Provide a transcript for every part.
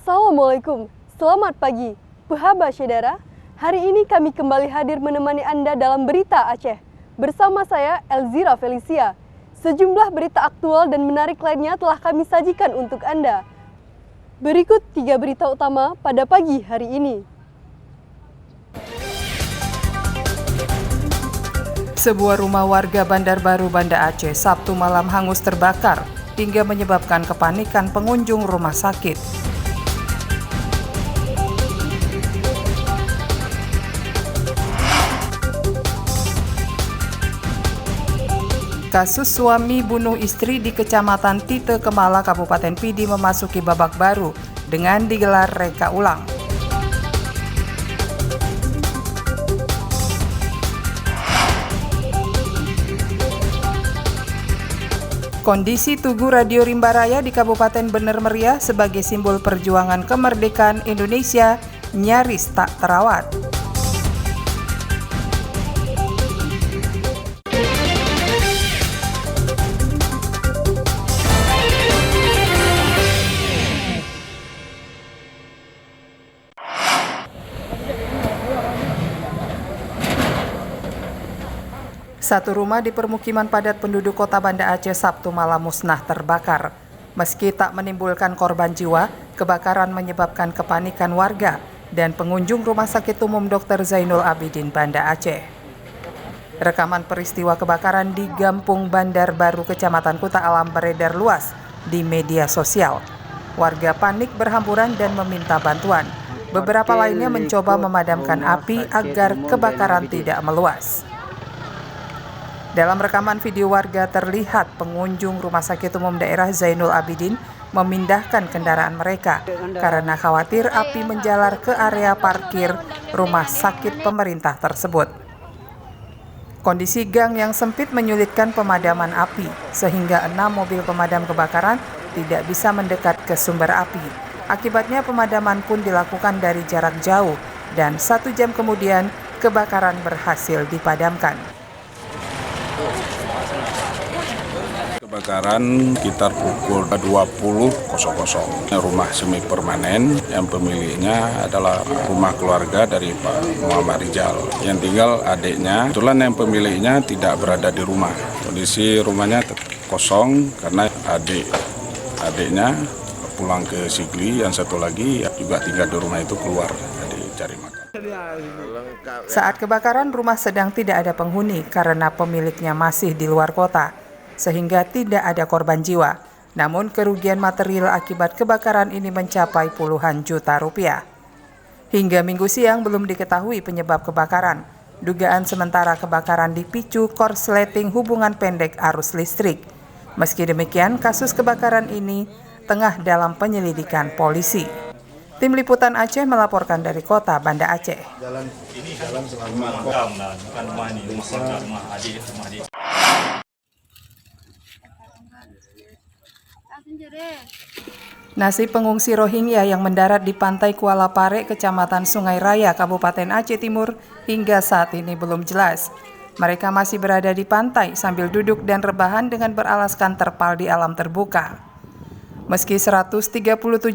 Assalamualaikum, selamat pagi. Puhaba Syedara, hari ini kami kembali hadir menemani Anda dalam Berita Aceh. Bersama saya, Elzira Felicia. Sejumlah berita aktual dan menarik lainnya telah kami sajikan untuk Anda. Berikut 3 berita utama pada pagi hari ini. Sebuah rumah warga Bandar Baru, Banda Aceh, Sabtu malam hangus terbakar hingga menyebabkan kepanikan pengunjung rumah sakit. Kasus suami bunuh istri di Kecamatan Tite Kemala, Kabupaten Pidi memasuki babak baru dengan digelar reka ulang. Kondisi Tugu Radio Rimba Raya di Kabupaten Bener Meriah sebagai simbol perjuangan kemerdekaan Indonesia nyaris tak terawat. Satu rumah di permukiman padat penduduk kota Banda Aceh Sabtu malam musnah terbakar. Meski tak menimbulkan korban jiwa, kebakaran menyebabkan kepanikan warga dan pengunjung Rumah Sakit Umum Dr. Zainul Abidin Banda Aceh. Rekaman peristiwa kebakaran di Gampung Bandar Baru, Kecamatan Kuta Alam beredar luas di media sosial. Warga panik berhamburan dan meminta bantuan. Beberapa lainnya mencoba memadamkan api agar kebakaran tidak meluas. Dalam rekaman video warga terlihat pengunjung Rumah Sakit Umum Daerah Zainul Abidin memindahkan kendaraan mereka karena khawatir api menjalar ke area parkir rumah sakit pemerintah tersebut. Kondisi gang yang sempit menyulitkan pemadaman api sehingga 6 mobil pemadam kebakaran tidak bisa mendekat ke sumber api. Akibatnya pemadaman pun dilakukan dari jarak jauh dan 1 jam kemudian kebakaran berhasil dipadamkan. Kebakaran sekitar pukul 20.00. Rumah semi permanen yang pemiliknya adalah rumah keluarga dari Pak Muhammad Rizal. Yang tinggal adiknya, kebetulan yang pemiliknya tidak berada di rumah. Kondisi rumahnya kosong karena adiknya pulang ke Sigli, yang satu lagi juga tinggal di rumah itu keluar jadi cari makan. Saat kebakaran, rumah sedang tidak ada penghuni karena pemiliknya masih di luar kota, sehingga tidak ada korban jiwa. Namun kerugian material akibat kebakaran ini mencapai puluhan juta rupiah. Hingga Minggu siang belum diketahui penyebab kebakaran. Dugaan sementara kebakaran dipicu korsleting hubungan pendek arus listrik. Meski demikian, kasus kebakaran ini tengah dalam penyelidikan polisi. Tim Liputan Aceh melaporkan dari kota Banda Aceh. Nasib pengungsi Rohingya yang mendarat di pantai Kuala Pare, Kecamatan Sungai Raya, Kabupaten Aceh Timur hingga saat ini belum jelas. Mereka masih berada di pantai sambil duduk dan rebahan dengan beralaskan terpal di alam terbuka. Meski 137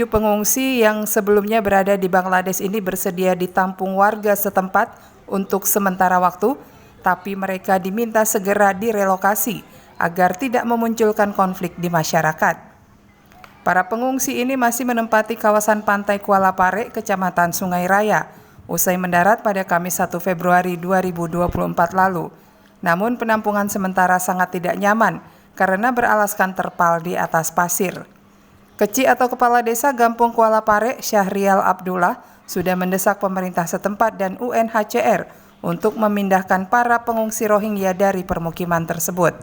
pengungsi yang sebelumnya berada di Bangladesh ini bersedia ditampung warga setempat untuk sementara waktu, tapi mereka diminta segera direlokasi agar tidak memunculkan konflik di masyarakat. Para pengungsi ini masih menempati kawasan pantai Kuala Pare, Kecamatan Sungai Raya, usai mendarat pada Kamis 1 Februari 2024 lalu. Namun penampungan sementara sangat tidak nyaman karena beralaskan terpal di atas pasir. Keci atau Kepala Desa Gampung Kuala Pare, Syahrial Abdullah, sudah mendesak pemerintah setempat dan UNHCR untuk memindahkan para pengungsi Rohingya dari permukiman tersebut.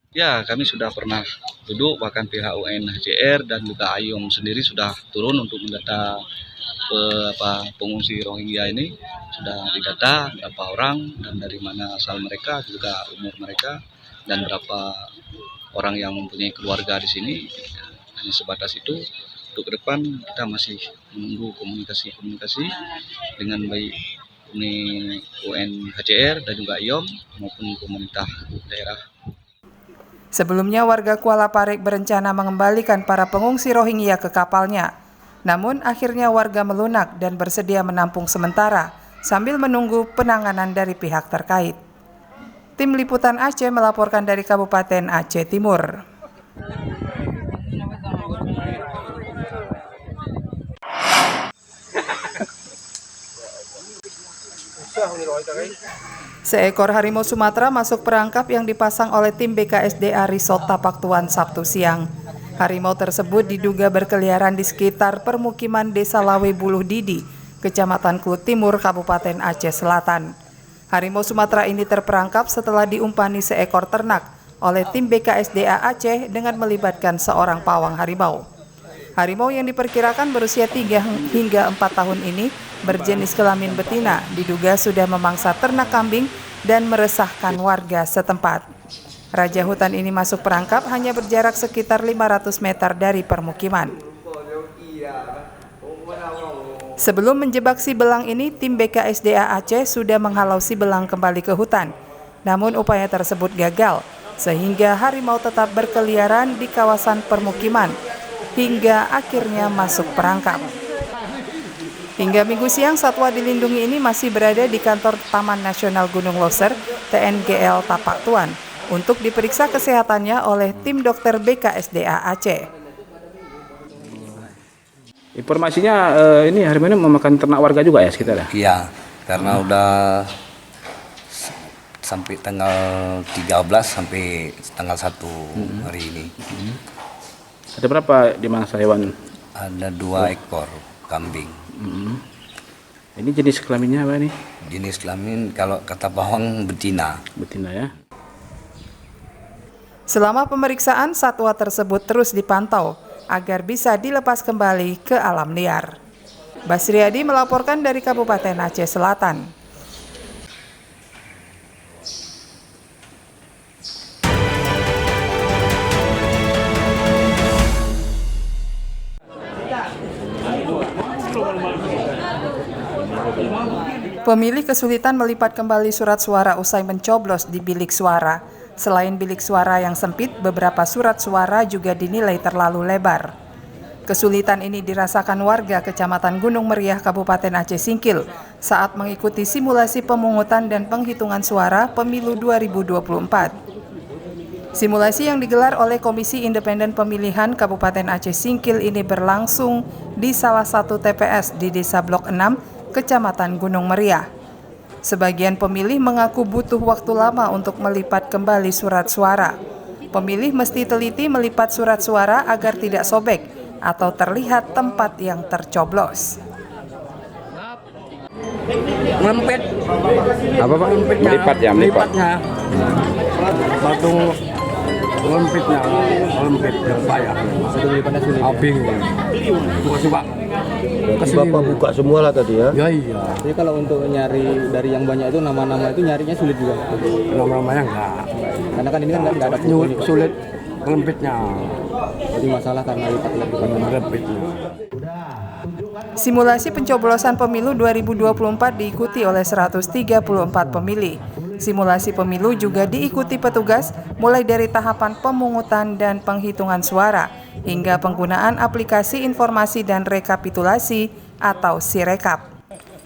Ya, kami sudah pernah duduk, bahkan pihak UNHCR dan juga AYOM sendiri sudah turun untuk mendata pengungsi Rohingya ini. Sudah didata berapa orang dan dari mana asal mereka, juga umur mereka, dan berapa orang yang mempunyai keluarga di sini. Hanya sebatas itu. Untuk ke depan kita masih menunggu komunikasi dengan baik UNHCR dan juga AYOM maupun pemerintah daerah. Sebelumnya warga Kuala Parik berencana mengembalikan para pengungsi Rohingya ke kapalnya. Namun akhirnya warga melunak dan bersedia menampung sementara sambil menunggu penanganan dari pihak terkait. Tim Liputan Aceh melaporkan dari Kabupaten Aceh Timur. Seekor harimau Sumatera masuk perangkap yang dipasang oleh tim BKSDA Resort Tapak Tuan Sabtu siang. Harimau tersebut diduga berkeliaran di sekitar permukiman Desa Lawe Buluh Didi, Kecamatan Klut Timur, Kabupaten Aceh Selatan. Harimau Sumatera ini terperangkap setelah diumpani seekor ternak oleh tim BKSDA Aceh dengan melibatkan seorang pawang harimau. Harimau yang diperkirakan berusia 3 hingga 4 tahun ini berjenis kelamin betina diduga sudah memangsa ternak kambing dan meresahkan warga setempat. Raja hutan ini masuk perangkap hanya berjarak sekitar 500 meter dari permukiman. Sebelum menjebak si belang ini, tim BKSDA Aceh sudah menghalau si belang kembali ke hutan. Namun upaya tersebut gagal, sehingga harimau tetap berkeliaran di kawasan permukiman hingga akhirnya masuk perangkap. Hingga Minggu siang, satwa dilindungi ini masih berada di kantor Taman Nasional Gunung Loser TNGL Tapak Tuan untuk diperiksa kesehatannya oleh tim dokter BKSDA Aceh. Informasinya ini harimau ini memakan ternak warga juga ya sekitar ya? Iya, karena udah sampai tanggal 13 sampai tanggal 1 hari ini. Ada berapa dimangsa hewan? Ada 2 ekor kambing. Ini jenis kelaminnya apa nih? Jenis kelamin kalau kata pawang betina. Betina ya. Selama pemeriksaan, satwa tersebut terus dipantau agar bisa dilepas kembali ke alam liar. Basriadi melaporkan dari Kabupaten Aceh Selatan. Pemilih kesulitan melipat kembali surat suara usai mencoblos di bilik suara. Selain bilik suara yang sempit, beberapa surat suara juga dinilai terlalu lebar. Kesulitan ini dirasakan warga Kecamatan Gunung Meriah, Kabupaten Aceh Singkil saat mengikuti simulasi pemungutan dan penghitungan suara pemilu 2024. Simulasi yang digelar oleh Komisi Independen Pemilihan Kabupaten Aceh Singkil ini berlangsung di salah satu TPS di Desa Blok 6, Kecamatan Gunung Meriah. Sebagian pemilih mengaku butuh waktu lama untuk melipat kembali surat suara. Pemilih mesti teliti melipat surat suara agar tidak sobek atau terlihat tempat yang tercoblos. Melempit. Apa Pak? Melipat ya, melipatnya. Batu melempit saya. Satu melipatnya sulit. Abing. Makasih Pak. Bapak buka semua lah tadi ya? Ya iya. Jadi kalau untuk nyari dari yang banyak itu nama-nama itu nyarinya sulit juga. Nama-namanya enggak. Karena kan ini kan nggak ada buku ini, Pak. Sulit melempitnya. Jadi masalah karena Melempitnya. Simulasi pencoblosan pemilu 2024 diikuti oleh 134 pemilih. Simulasi pemilu juga diikuti petugas mulai dari tahapan pemungutan dan penghitungan suara hingga penggunaan aplikasi informasi dan rekapitulasi atau Sirekap.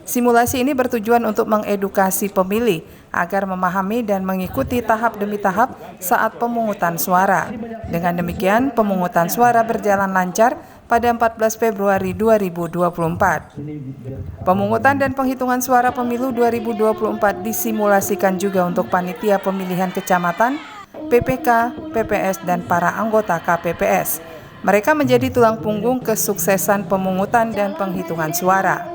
Simulasi ini bertujuan untuk mengedukasi pemilih agar memahami dan mengikuti tahap demi tahap saat pemungutan suara. Dengan demikian, pemungutan suara berjalan lancar pada 14 Februari 2024. Pemungutan dan penghitungan suara pemilu 2024 disimulasikan juga untuk panitia pemilihan kecamatan, PPK, PPS, dan para anggota KPPS. Mereka menjadi tulang punggung kesuksesan pemungutan dan penghitungan suara.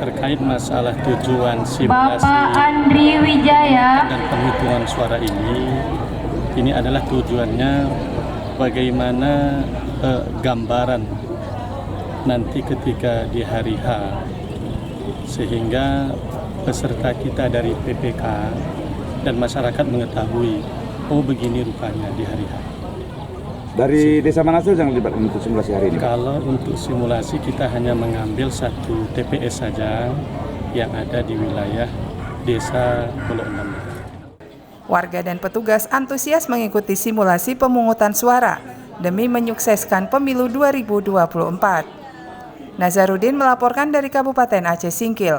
Terkait masalah tujuan simulasi Bapak Andri Wijaya dan penghitungan suara ini adalah tujuannya bagaimana gambaran nanti ketika di hari H, sehingga peserta kita dari PPK dan masyarakat mengetahui, oh begini rupanya di hari H. Dari desa mana saja yang dilibatkan untuk simulasi hari ini? Kalau untuk simulasi kita hanya mengambil satu TPS saja yang ada di wilayah Desa Blok 6. Warga dan petugas antusias mengikuti simulasi pemungutan suara demi menyukseskan pemilu 2024. Nazarudin melaporkan dari Kabupaten Aceh Singkil.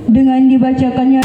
Dengan dibacakannya